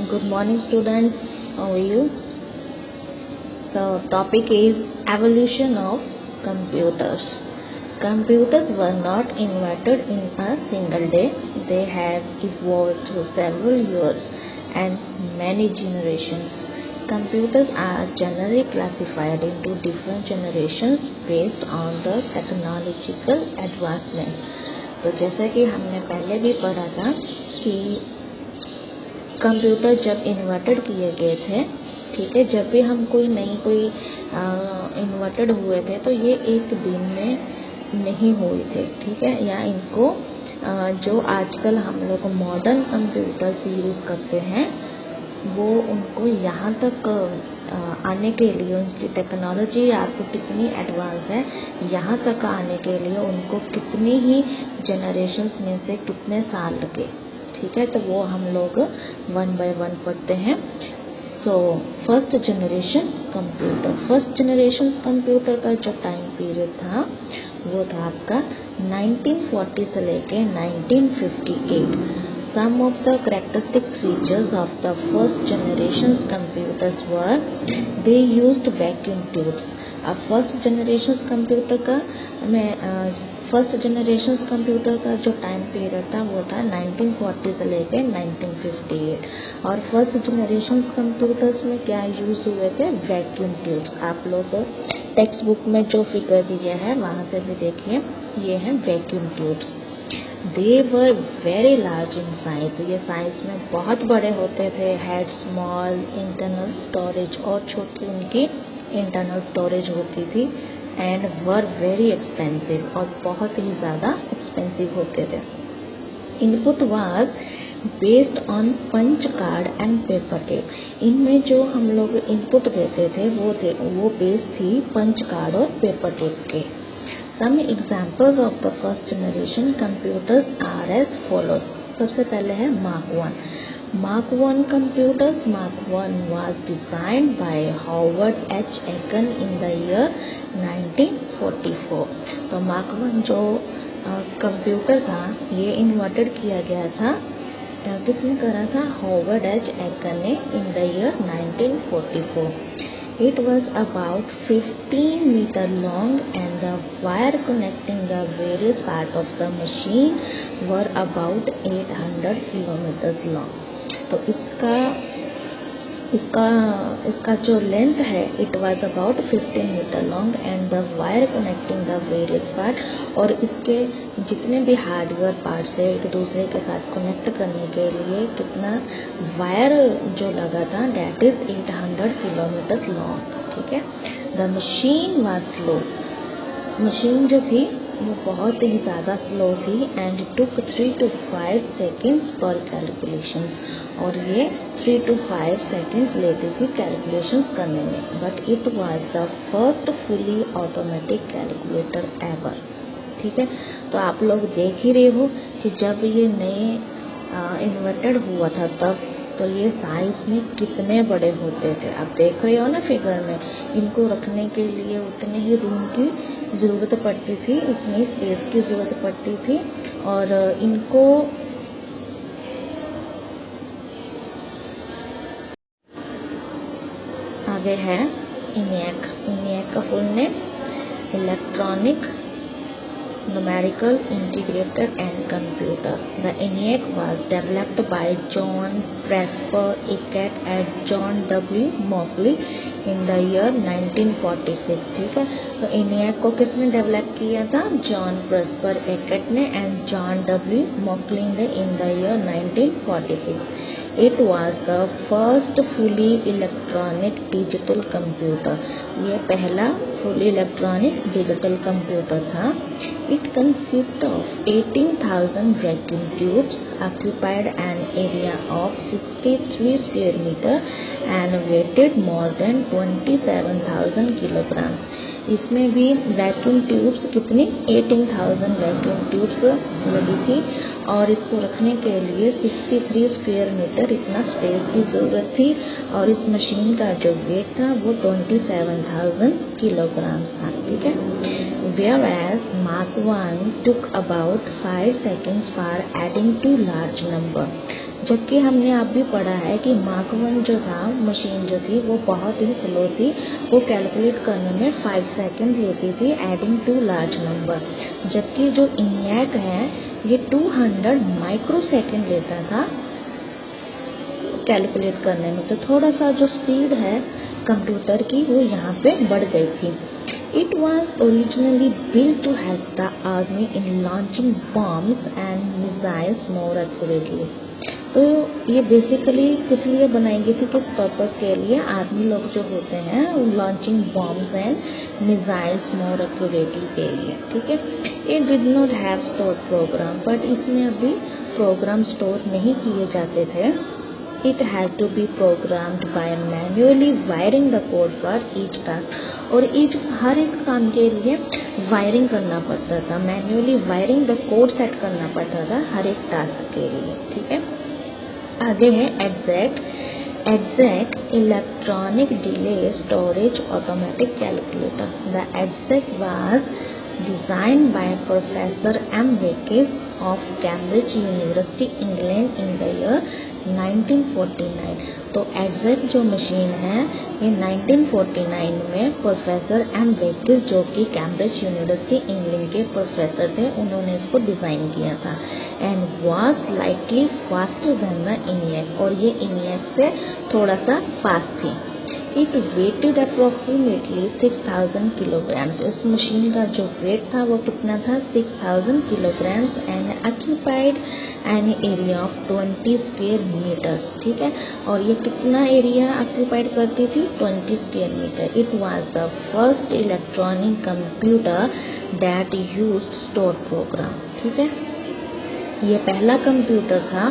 Good morning, students. How are you? So, topic is evolution of computers. Computers were not invented in a single day. They have evolved through several years and many generations. Computers are generally classified into different generations based on the technological advancement. तो जैसा कि हमने पहले भी पढ़ा था कि computer जब इन्वर्टेड किए गए थे, ठीक है, जब भी हम कोई इन्वर्टेड हुए थे तो ये एक दिन में नहीं हुए थे, ठीक है, या इनको जो आजकल हम लोग मॉडर्न कंप्यूटर्स यूज़ करते हैं वो उनको यहाँ तक आने के लिए उनकी टेक्नोलॉजी आपको कितनी एडवांस है, यहाँ तक आने के लिए उनको कितनी ही जनरेशन्स में से कितने साल लगे, ठीक है। तो वो हम लोग वन बाय वन पढ़ते हैं। सो फर्स्ट जनरेशन कंप्यूटर का जो टाइम पीरियड था वो था आपका 1940 से लेके 1958। Some of the characteristic features of the first generation computers were they used vacuum tubes. अब फर्स्ट जनरेशन कंप्यूटर का जो टाइम पीरियड था वो था 1940 से लेके 1958। और फर्स्ट जनरेशन कंप्यूटर्स में क्या यूज़ हुए थे? Vacuum tubes. आप लोग टेक्स्ट बुक में जो फिगर दिया है वहाँ से भी देखिए, ये है vacuum tubes. They were very large in size. ये साइज में बहुत बड़े होते थे। Had small internal storage, और छोटी उनकी इंटरनल स्टोरेज होती थी। And were very expensive, और बहुत ही ज़्यादा एक्सपेंसिव होते थे। Input was based on punch card and paper tape. इनमें जो हम लोग इनपुट देते थे वो बेस थी पंच कार्ड और पेपर टेप के। Some examples of the first generation computers are as follows. सबसे पहले है Mark 1. Mark 1 computers. Mark 1 was designed by Howard H. Aiken in the year 1944. तो Mark 1 जो कंप्यूटर था ये इन्वर्टेड किया गया था, किसने करा था? Howard H. Aiken ने in the year 1944. It was about 15 meter long and the wire connecting the various parts of the machine were about 800 kilometers long. तो इसका जो लेंथ है it was about 15 meter long and the wire connecting the various parts, और इसके जितने भी hardware parts है एक दूसरे के साथ कनेक्ट करने के लिए कितना वायर जो लगा था, that is 800 kilometers long, ठीक है। The machine was slow. Machine जो थी वो बहुत ही ज़्यादा स्लो थी and took 3 to 5 seconds per calculations, और ये 3 to 5 seconds लेती थी कैलकुलेशंस करने में। But it was the first fully automatic calculator ever, ठीक है। तो आप लोग देख ही रहे हो कि जब ये नए इन्वर्टेड हुआ था तब तो ये साइज में कितने बड़े होते थे। आप देख रहे हो ना फिगर में, इनको रखने के लिए उतने ही रूम की ज़रूरत पड़ती थी, उतनी स्पेस की ज़रूरत पड़ती थी, और इनको आगे है ENIAC का full name electronic Numerical Integrated and Computer. The ENIAC was developed by John Presper Eckert and John W. Mauchly in the year 1946, ठीक है। तो ENIAC को किसने डेवलप किया था? जॉन प्रेस्पर एकेट ने एंड जॉन डब्ल्यू मॉकली ने in the year 1946. It was the first fully electronic digital computer. ये पहला fully electronic digital computer था। It consists of 18,000 vacuum tubes, occupied an area of 63 square meter and weighed more than 27,000 kilograms. इसमें भी vacuum tubes कितनी 18,000 vacuum tubes लगी थी, और इसको रखने के लिए 63 स्क्वायर मीटर इतना स्पेस की ज़रूरत थी, और इस मशीन का जो वेट था वो 27,000 किलोग्राम्स था, ठीक है। Whereas Mark 1 took about 5 seconds for adding to large number. जबकि हमने आप भी पढ़ा है कि मार्क 1 जो था मशीन जो थी वो बहुत ही स्लो थी, वो कैलकुलेट करने में 5 सेकेंड लेती थी एडिंग टू लार्ज नंबर, जबकि जो ENIAC है ये 200 माइक्रो सेकेंड लेता था कैलकुलेट करने में। तो थोड़ा सा जो स्पीड है कंप्यूटर की वो यहाँ पे बढ़ गई थी। It was originally built to help the army in launching bombs and missiles more accurately. तो ये बेसिकली किस लिए बनाई गई थी, किस पर्पस के लिए? आर्मी लोग जो होते हैं launching bombs and missiles more accurately के लिए, ठीक है। It did not have store programme, but इसमें अभी प्रोग्राम स्टोर नहीं किए जाते थे। It had to be programmed by manually wiring the code for each task. और हर एक काम के लिए वायरिंग करना पड़ता था, manually wiring the code set करना पड़ता था हर एक टास्क के लिए, ठीक है। आगे है EXAC electronic delay storage automatic calculator. The EXAC was designed by Professor M. Weckes of Cambridge University, England in the year 1949। तो EXAC जो मशीन है ये 1949 में प्रोफेसर M. Weckes जो कि कैम्ब्रिज यूनिवर्सिटी इंग्लैंड के प्रोफेसर थे, उन्होंने इसको डिज़ाइन किया था। And was slightly faster than the ENIAC, और ये ENIAC से थोड़ा सा फास्ट थी। It weighted approximately 6000 kilograms। इस मशीन का जो वेट था वो कितना था? 6000 kilograms and occupied an area of 20 square meters, ठीक है। और ये कितना एरिया ऑक्यूपाइड करती थी? 20 square meter। It was the first electronic computer that used stored program, ठीक है। ये पहला कंप्यूटर था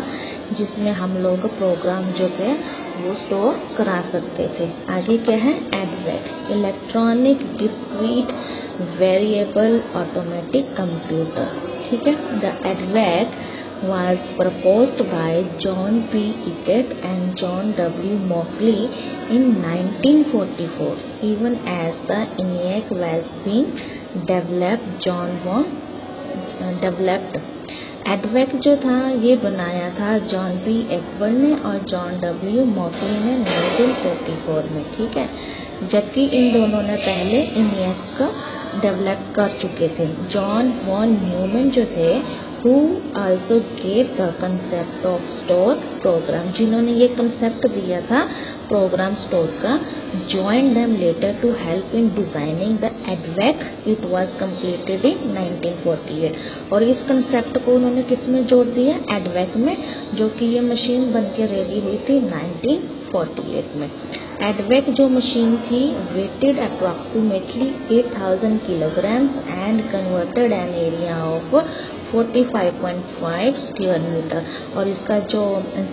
जिसमें हम लोग प्रोग्राम जो थे वो स्टोर करा सकते थे। आगे क्या है? EDVAC electronic discrete variable automatic computer, ठीक है। The EDVAC was proposed by John P. Eckert and John W. Mauchly in 1944, even as the ENIAC was being developed। EDVAC जो था ये बनाया था जॉन पी एक्बर ने और जॉन डब्ल्यू मॉकली ने 1944 में, ठीक है। जबकि इन दोनों ने पहले ENIAC का डेवलप कर चुके थे। जॉन वॉन न्यूमैन जो थे who also gave the concept of store program, जिन्होंने ये कंसेप्ट दिया था प्रोग्राम स्टोर का, joined them later to help in designing the EDVAC। It was completed in 1948। और इस कंसेप्ट को उन्होंने किस में जोड़ दिया? EDVAC में, जो कि ये मशीन बन के रेडी हुई थी 1948 में। EDVAC जो मशीन थी weighted approximately 8000 kilograms and converted an area of 45.5 square metre. और इसका जो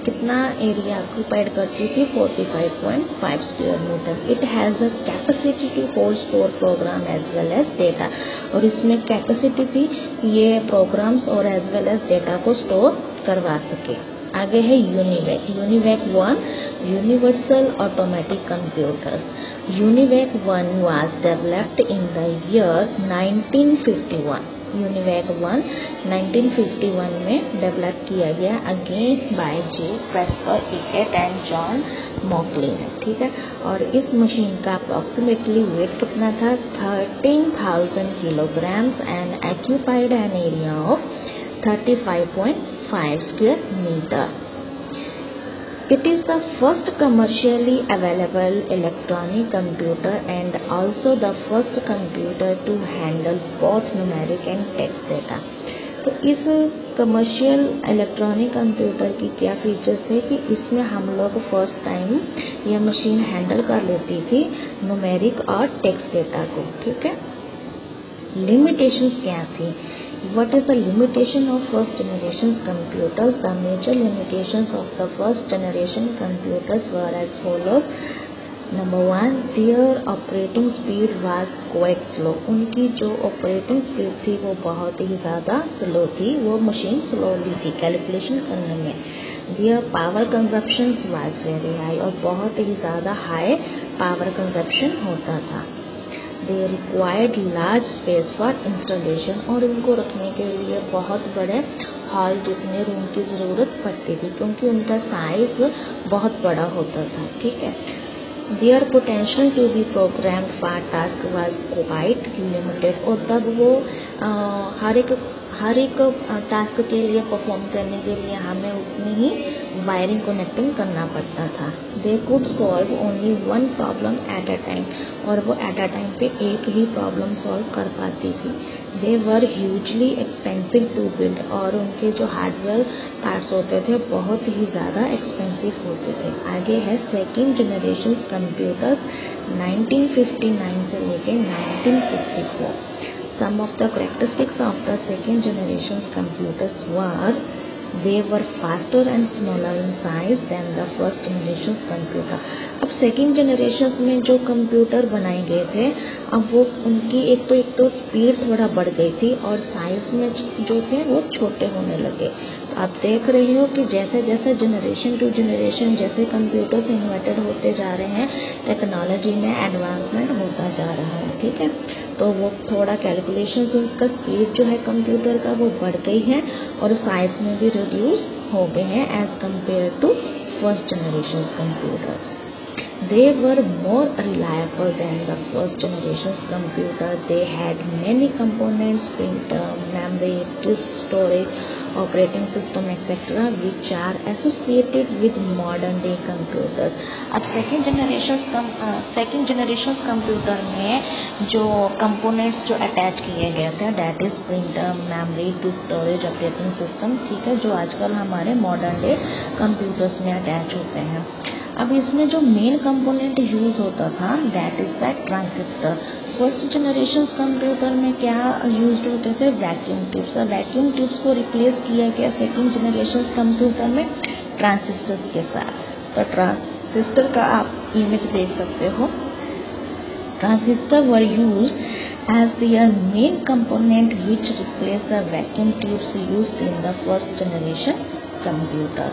कितना एरिया ऑक्यूपाइड करती थी? 45.5 स्क्वायर मीटर। It has a capacity to hold store program as well as data. और इसमें कैपेसिटी थी ये प्रोग्राम्स और एज वेल एज डेटा को स्टोर करवा सके। आगे है UNIVAC 1 universal automatic computers. UNIVAC 1 was developed in the year 1951। UNIVAC 1 1951 में डेवलप किया गया again by J Presper Eckert and John Mauchly ने, ठीक है। और इस मशीन का अप्रॉक्सीमेटली वेट कितना था? 13,000 kilograms and occupied an area of 35.5 square meter। It is the first commercially available electronic computer and also the first computer to handle both numeric and text data। तो इस commercial electronic computer की क्या features थे कि इसमें हम लोग first time यह मशीन हैंडल कर लेती थी न्यूमेरिक और टेक्स्ट डेटा को, ठीक है। लिमिटेशंस क्या थी? What is the limitation of first generation computers? The major limitations of the first generation computers were as follows। Number 1, their operating speed was quite slow। उनकी जो ऑपरेटिंग स्पीड थी वो बहुत ही ज़्यादा स्लो थी, वो मशीन स्लोली थी calculation करने में। Their power consumption was very high, और बहुत ही ज़्यादा हाई पावर कंजप्शन होता था। They required large space for installation, और उनको रखने के लिए बहुत बड़े हॉल जितने रूम की ज़रूरत पड़ती थी, क्योंकि उनका साइज बहुत बड़ा होता था। ठीक है, there potential to be program for task was quite limited. और तब वो हर एक टास्क के लिए परफॉर्म करने के लिए हमें उतनी ही वायरिंग कनेक्टिंग करना पड़ता था। They could solve only one problem at a time, और वो एट अ टाइम पे एक ही प्रॉब्लम सॉल्व कर पाती थी। दे वर ह्यूजली एक्सपेंसिव टू बिल्ड, और उनके जो हार्डवेयर पार्ट्स होते थे बहुत ही ज़्यादा एक्सपेंसिव होते थे। आगे है सेकेंड जनरेशन कंप्यूटर्स 1959 से लेके 1964। Some of the characteristics of the second generation computers were they were faster and smaller in size than the first generation computer। अब सेकेंड जनरेशन में जो कंप्यूटर बनाए गए थे, अब वो उनकी एक तो स्पीड थोड़ा बढ़ गई थी और साइज में जो थे वो छोटे होने लगे। तो आप देख रहे हो कि जैसे जैसे जनरेशन टू जनरेशन जैसे कंप्यूटर्स इन्वर्टेड होते जा रहे हैं, टेक्नोलॉजी में एडवांसमेंट होता जा रहा है। ठीक है, तो वो थोड़ा कैलकुलेशन उसका स्पीड जो है कंप्यूटर का वो बढ़ गई है और साइज में भी रिड्यूस हो गए हैं as compared to first generation computers. They were more reliable than the first generation computer. They had many components, printer, memory, disk storage, operating system, etc., which are associated with modern day computers। अब second generation computer में जो components जो attach किए गए थे, that is printer, memory, disk storage, operating system, ठीक है, जो आजकल हमारे मॉडर्न डे कंप्यूटर्स में अटैच होते हैं। अब इसमें जो मेन कंपोनेंट यूज होता था that is the transistor. First generation computer में क्या यूज होते थे? Vacuum tubes. वैक्यूम ट्यूब्स को रिप्लेस किया गया सेकेंड जनरेशन कंप्यूटर में ट्रांजिस्टर के साथ। तो ट्रांजिस्टर का आप इमेज देख सकते हो। Transistor were use as their main component which replaced the vacuum tubes used in the first generation computer।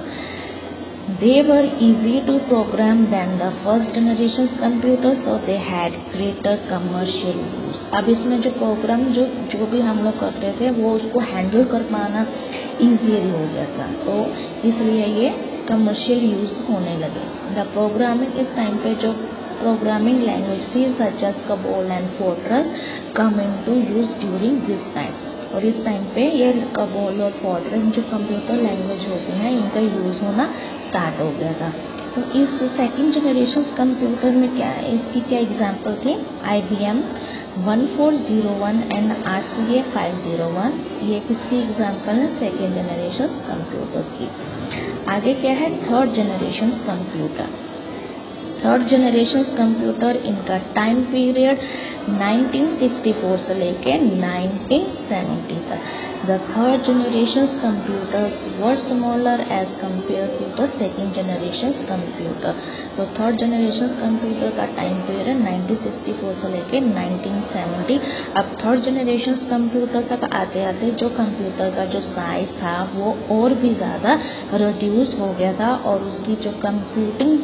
They were easy to program than the first generation computers, so they had greater commercial use। अब इसमें जो programme जो भी हम लोग करते थे वो उसको हैंडल कर पाना ईजिली हो गया था, तो इसलिए ये कमर्शियल यूज होने लगे। द प्रोग्रामिंग इस टाइम पे जो प्रोग्रामिंग लैंग्वेज थी such as COBOL and FORTRAN come into use during this time. और इस टाइम पे ये कबोल और फोर्ट्रन जो कंप्यूटर लैंग्वेज होती हैं इनका यूज होना स्टार्ट हो गया था। तो इस सेकेंड जनरेशन कंप्यूटर में क्या है, इसकी क्या एग्जांपल थी? IBM 1401 एंड RCA 501, ये किसकी एग्जांपल है? सेकेंड जनरेशन कंप्यूटर्स की। आगे क्या है? Third generation computer. Third generation computer इनका टाइम पीरियड 1964 से लेके 1970 तक। The third generation computers were smaller as compared to the second generation computer. तो थर्ड जनरेशन कंप्यूटर का टाइम पीरियड 1964 से लेके 1970। अब थर्ड जनरेशन कंप्यूटर तक आते आते जो कंप्यूटर का जो साइज था वो और भी ज़्यादा रिड्यूस हो गया था और उसकी जो कंप्यूटिंग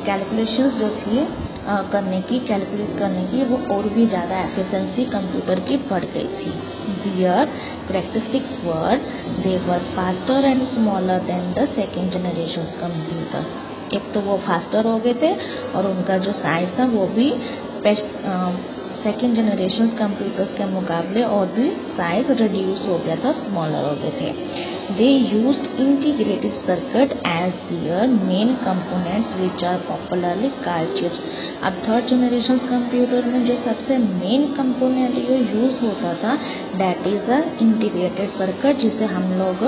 कैलकुलेशंस जो थी कैलकुलेट करने की वो और भी ज़्यादा एफिशिएंसी कंप्यूटर की बढ़ गई थी। Their characteristics were they were faster and smaller than the second generation computer. एक तो वो फास्टर हो गए थे और उनका जो साइज था वो भी सेकेंड जनरेशन कंप्यूटर्स के मुकाबले और भी साइज रिड्यूस हो गया था, स्मॉलर हो गए थे। They used integrated circuit as their main components which are popularly called chips। अब थर्ड जनरेशन कंप्यूटर में जो सबसे मेन कंपोनेंट जो यूज होता था that is a integrated circuit, जिसे हम लोग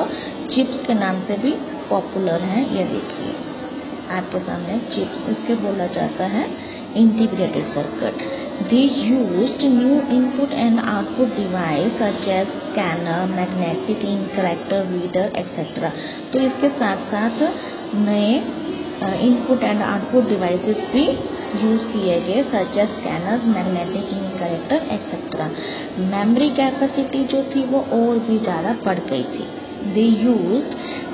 चिप्स के नाम से भी पॉपुलर हैं। ये देखिए आपके सामने चिप्स इसके बोला जाता है integrated circuit. They used new input and output device such as scanner, magnetic ink, character reader, etc। तो इसके साथ साथ नए इनपुट एंड आउटपुट डिवाइसेस भी यूज किए गए such as scanners, magnetic ink, character etcetera. Memory capacity जो थी वो और भी ज़्यादा बढ़ गई थी। They used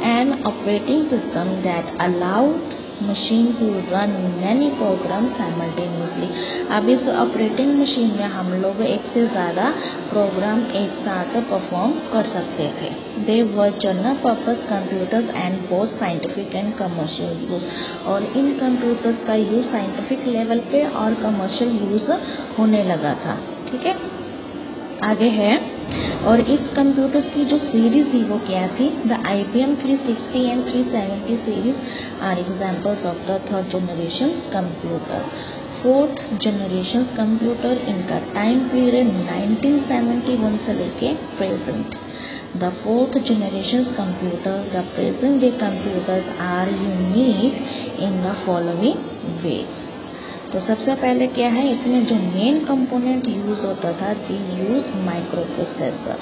an operating system that allowed machine to run many programs simultaneously. अब इस ऑपरेटिंग मशीन में हम लोग एक से ज़्यादा प्रोग्राम एक साथ परफॉर्म कर सकते थे. They were general purpose computers and both scientific and commercial use. और इन कंप्यूटर्स का यूज़ साइंटिफिक लेवल पे और कमर्शियल यूज़ होने लगा था. ठीक है, आगे है. और इस कंप्यूटर्स की जो सीरीज थी वो क्या थी? The IBM 360 and 370 series are examples of the third generation computer. Fourth generation computer, इनका टाइम पीरियड 1971 से लेके present. The fourth generation computer, the present day computers are unique in the following ways. तो सबसे पहले क्या है, इसमें जो मेन कंपोनेंट यूज होता था, they use microprocessor.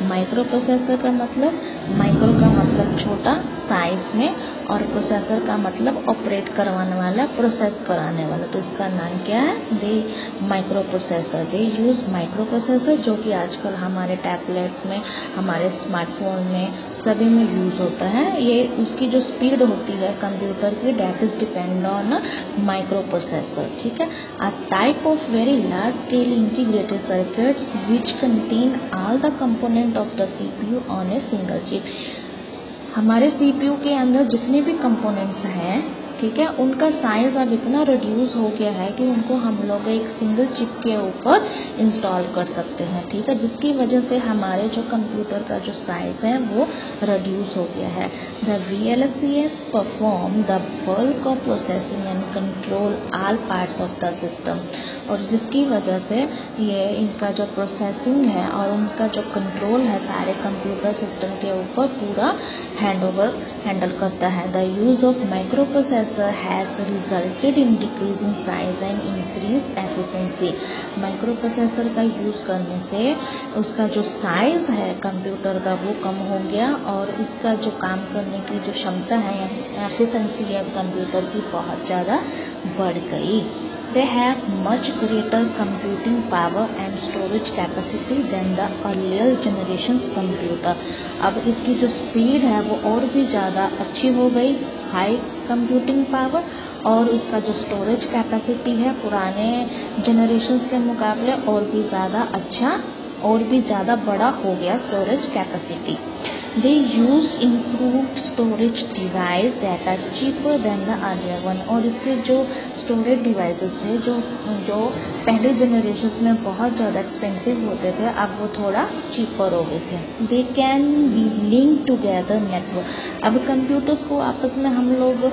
Microprocessor का मतलब, माइक्रो का मतलब छोटा साइज में, और प्रोसेसर का मतलब ऑपरेट करवाने वाला, प्रोसेस कराने वाला. तो इसका नाम क्या है? दे माइक्रो प्रोसेसर. दे यूज माइक्रो प्रोसेसर, जो कि आजकल हमारे टैबलेट में, हमारे स्मार्टफोन में, सभी में यूज होता है. ये उसकी जो स्पीड होती है कंप्यूटर की, that is depend on microprocessor. ठीक है, a type of very large scale integrated circuits which contain all the component of the CPU on a single chip. हमारे CPU के अंदर जितने भी कंपोनेंट्स हैं, ठीक है, उनका साइज अब इतना रिड्यूस हो गया है कि उनको हम लोग एक सिंगल चिप के ऊपर इंस्टॉल कर सकते हैं. ठीक है, जिसकी वजह से हमारे जो कंप्यूटर का जो साइज है वो रिड्यूस हो गया है. The VLCS perform the bulk of processing and control all parts of the system. और जिसकी वजह से ये इनका जो प्रोसेसिंग है और उनका जो कंट्रोल है सारे कंप्यूटर सिस्टम के ऊपर पूरा हैंडल करता है. The use of micro processor has resulted in decreasing size and increase efficiency. Micro processor का यूज करने से उसका जो साइज है कंप्यूटर का वो कम हो गया, और इसका जो काम करने की जो क्षमता है, एफिशिएंसी है कंप्यूटर की, बहुत ज़्यादा बढ़ गई. They have much greater computing power and storage capacity than the earlier generations computer. अब इसकी जो स्पीड है वो और भी ज़्यादा अच्छी हो गई, हाई कंप्यूटिंग पावर, और उसका जो स्टोरेज कैपेसिटी है पुराने जनरेशन्स के मुकाबले और भी ज़्यादा अच्छा, और भी ज़्यादा बड़ा हो गया storage capacity. They use improved storage device that are cheaper than the earlier one. और इससे जो स्टोरेज डिवाइसेस थे जो पहले जनरेशन में बहुत ज़्यादा एक्सपेंसिव होते थे, अब वो थोड़ा चीपर हो गए थे. They can be linked together network. अब कंप्यूटर्स को आपस में हम लोग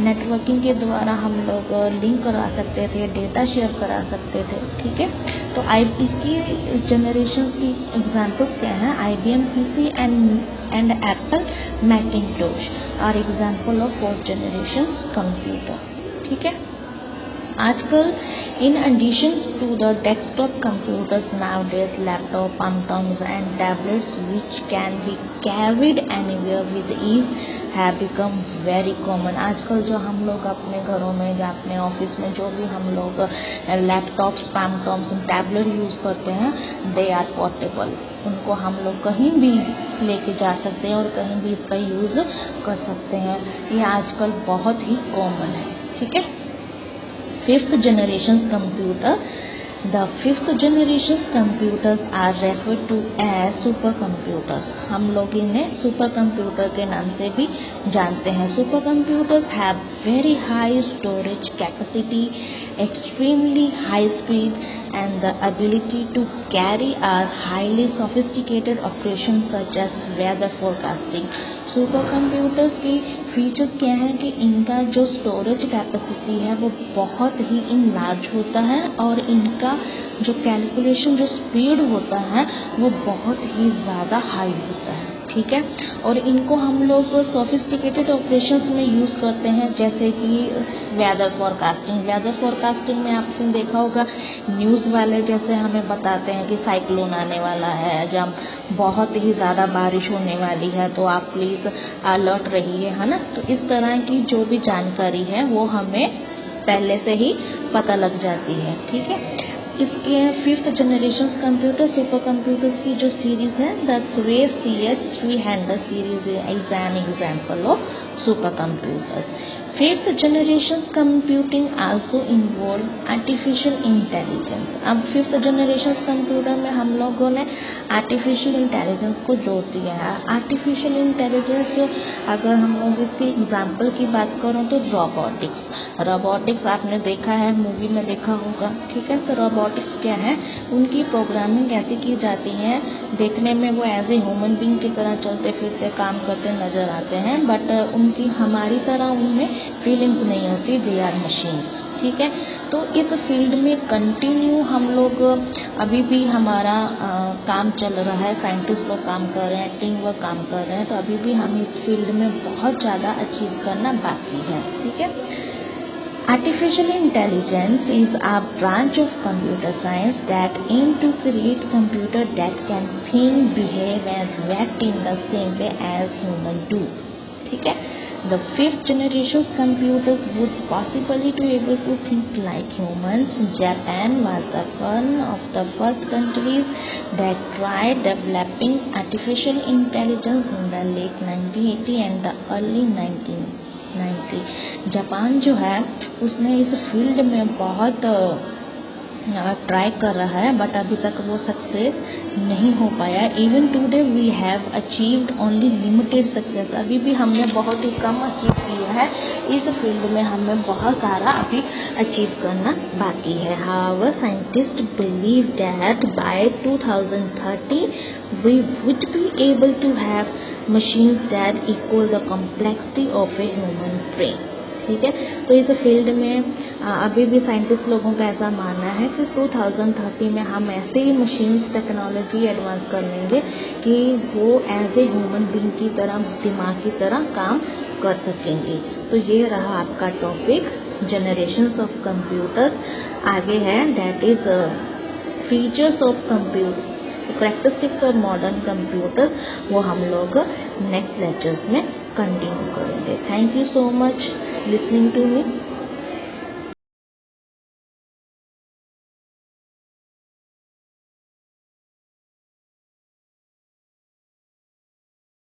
नेटवर्किंग के द्वारा हम लोग लिंक करा सकते थे, डेटा शेयर करा सकते थे. ठीक है, तो इसकी जनरेशन की एग्जाम्पल्स क्या हैं? IBM PC and Apple Macintosh are example of fourth generation computer. ठीक है, आजकल in addition to the desktop computers nowadays, laptop, palm-tops and tablets which can be carried anywhere with ease have become very common. आजकल जो हम लोग अपने घरों में या अपने ऑफिस में जो भी हम लोग लैपटॉप्स, palm-tops, टैबलेट यूज़ करते हैं, they are portable. उनको हम लोग कहीं भी लेके जा सकते हैं और कहीं भी इसका यूज़ कर सकते हैं. ये आजकल बहुत ही कॉमन है. ठीक है, fifth generation computer. The fifth generation computers are referred to as super computers. हम लोग इन्हें सुपर कंप्यूटर के नाम से भी जानते हैं. Super computers have very high storage capacity, extremely high speed and the ability to carry out highly sophisticated operations such as weather forecasting. Super computers की फीचर्स क्या है कि इनका जो स्टोरेज कैपेसिटी है वो बहुत ही लार्ज होता है, और इनका जो कैलकुलेशन जो स्पीड होता है वो बहुत ही ज़्यादा हाई होता है. ठीक है, और इनको हम लोग सोफिस्टिकेटेड ऑपरेशंस में यूज़ करते हैं, जैसे कि वेदर फोरकास्टिंग. वेदर फोरकास्टिंग में आपने देखा होगा, न्यूज़ वाले जैसे हमें बताते हैं कि साइक्लोन आने वाला है, जब बहुत ही ज़्यादा बारिश होने वाली है, तो आप प्लीज़ अलर्ट रहिए, है ना. तो इस तरह की जो भी जानकारी है वो हमें पहले से ही पता लग जाती है. ठीक है, इसके 5th generation computer super computers की जो सीरीज है, the cray CH300 series is an example of super computers. 5th generation computing also involve artificial intelligence. अब 5th जनरेशन कंप्यूटर में हम लोगों ने आर्टिफिशियल इंटेलिजेंस को जोड़ दिया है। आर्टिफिशियल इंटेलिजेंस, अगर हम लोग इसके एग्जाम्पल की बात करें तो रोबोटिक्स आपने देखा है, मूवी में देखा होगा, ठीक है। तो रोबोटिक्स क्या है, उनकी प्रोग्रामिंग ऐसी की जाती है, देखने में वो एज ए ह्यूमन बीइंग की तरह चलते फिरते काम करते नजर आते हैं, बट उनकी हमारी तरह उनमें फीलिंग्स नहीं होती, दे आर मशीन्स, ठीक है। तो इस फील्ड में कंटिन्यू हम लोग अभी भी हमारा काम चल रहा है, साइंटिस्ट लोग काम कर रहे हैं, टीम वर्क काम कर रहे हैं, तो अभी भी हम इस फील्ड में बहुत ज़्यादा अचीव करना बाकी है, ठीक है। Artificial intelligence is a branch of computer science that aim to create computer that can think, behave and react in the same way as human do, ठीक है। The 5th generation computers would possibly to able to think like humans. Japan was the one of the first countries that tried developing artificial intelligence in the late 1980 and the early 1990। Japan जो है उसने इस field में बहुत try कर रहा है, but अभी तक वो सक्सेस नहीं हो पाया। Even today we have achieved only limited success. अभी भी हमने बहुत ही कम अचीव किया है, इस फील्ड में हमें बहुत सारा अभी अचीव करना बाकी है। However scientist believe that bye 2030 we would be able to have machines that equal the complexity of a human brain, ठीक है। तो इस फील्ड में अभी भी साइंटिस्ट लोगों का ऐसा मानना है कि 2030 में हम ऐसे ही मशीन्स टेक्नोलॉजी एडवांस कर लेंगे कि वो एज ए ह्यूमन बीइंग की तरह, दिमाग की तरह काम कर सकेंगे। तो ये रहा आपका टॉपिक जनरेशंस ऑफ कंप्यूटर। आगे है that is features of computer, characteristics of modern computer, वो हम लोग नेक्स्ट लेक्चर्स में कंटिन्यू करेंगे। Thank you so much listening to me.